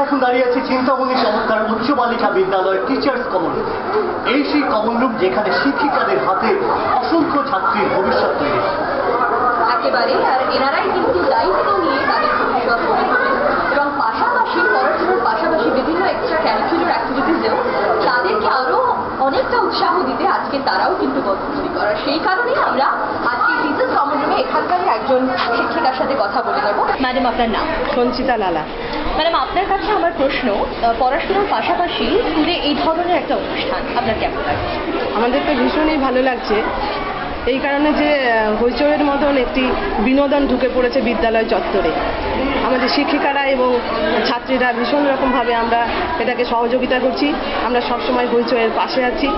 এখন দাঁড়িয়ে আছি চিন্তামণি চমৎকার উচ্চ বালিকা বিদ্যালয়ের টিচার্স কমন রুম। এই সেই কমন রুম যেখানে শিক্ষিকাদের হাতে অসংখ্য ছাত্রীর ভবিষ্যৎ তৈরি হয়। একেবারে, আর এনারাই কিন্তু দায়িত্ব নিয়ে তাদের ভবিষ্যৎ তৈরি করবেন এবং পাশাপাশি পড়াশোনার পাশাপাশি বিভিন্ন এক্সট্রা ক্যারিকুলার অ্যাক্টিভিটিসেও তাদেরকে আরও অনেকটা উৎসাহ দিতে আজকে তারাও কিন্তু বদ্ধপরিকর করার। সেই কারণেই আমরা আজকে টিচার্স কমন রুমে এখানকার একজন শিক্ষিকার সাথে কথা বলে নেব। ম্যাডাম, আপনার নাম? সঞ্চিতা লালা। ম্যাডাম, আপনার কাছে আমার প্রশ্ন, পড়াশোনার পাশাপাশি স্কুলে এই ধরনের একটা অনুষ্ঠান আপনার কেমন লাগে? আমাদের তো ভীষণই ভালো লাগছে, এই কারণে যে হইচইয়ের মতন একটি বিনোদন ঢুকে পড়েছে বিদ্যালয় চত্বরে। আমাদের শিক্ষিকারা এবং ছাত্রীরা ভীষণ রকমভাবে আমরা এটাকে সহযোগিতা করছি। আমরা সবসময় হইচইয়ের পাশে আছি,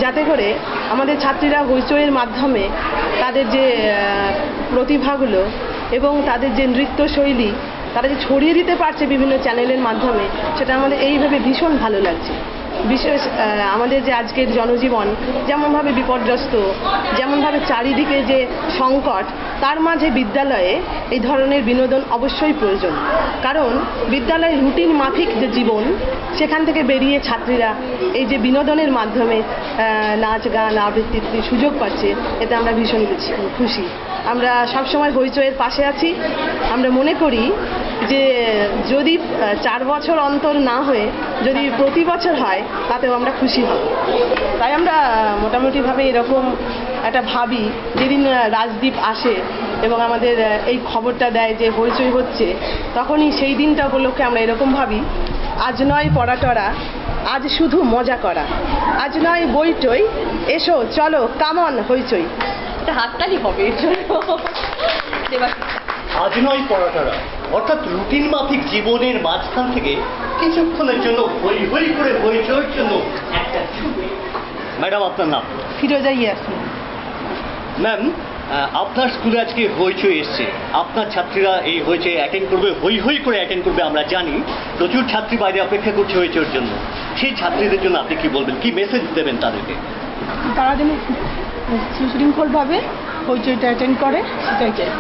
যাতে করে আমাদের ছাত্রীরা হইচইয়ের মাধ্যমে তাদের যে প্রতিভাগুলো এবং তাদের যে নৃত্যশৈলী তারা যে ছড়িয়ে দিতে পারছে বিভিন্ন চ্যানেলের মাধ্যমে, সেটা আমাদের এইভাবে ভীষণ ভালো লাগছে। বিশেষ আমাদের যে আজকের জনজীবন যেমনভাবে বিপর্যস্ত, যেমনভাবে চারিদিকে যে সংকট, তার মাঝে বিদ্যালয়ে এই ধরনের বিনোদন অবশ্যই প্রয়োজন। কারণ বিদ্যালয়ের রুটিন মাফিক যে জীবন, সেখান থেকে বেরিয়ে ছাত্রীরা এই যে বিনোদনের মাধ্যমে নাচ গান আবৃত্তির সুযোগ পাচ্ছে, এতে আমরা ভীষণ খুশি। আমরা সবসময় হইচইয়ের পাশে আছি। আমরা মনে করি যে যদি 4 বছর অন্তর না হয়ে যদি প্রতি বছর হয়, তাতেও আমরা খুশি হব। তাই আমরা মোটামুটিভাবে এরকম একটা ভাবি, যেদিন রাজদীপ আসে এবং আমাদের এই খবরটা দেয় যে হইচই হচ্ছে, তখনই সেই দিনটা উপলক্ষে আমরা এরকম ভাবি, আজ নয় পড়াটরা, আজ শুধু মজা করা, আজ নয় বইটই, এসো চলো কামন হইচই। এটা হাততালি হবে এর জন্য। আজ নয় পড়াটারা, অর্থাৎ রুটিন মাফিক জীবনের মাঝখান থেকে কিছুক্ষণের জন্য হই হই করে হইচইয়ের জন্য একটা ছুটি। ম্যাডাম, আপনার নাম? ফিরোজা ইয়াসমিন। ম্যাম, আপনার স্কুলে আজকে হইচই এসছে, আপনার ছাত্রীরা এই হইচই অ্যাটেন্ড করবে, হই হই করে অ্যাটেন্ড করবে আমরা জানি। প্রচুর ছাত্রী বাইরে অপেক্ষা করছে হইচইয়ের জন্য। সেই ছাত্রীদের জন্য আপনি কি বলবেন, কি মেসেজ দেবেন তাদেরকে? তারা যেন সুশৃঙ্খলভাবে হইচইটা অ্যাটেন্ড করে, সেটাই চাইব।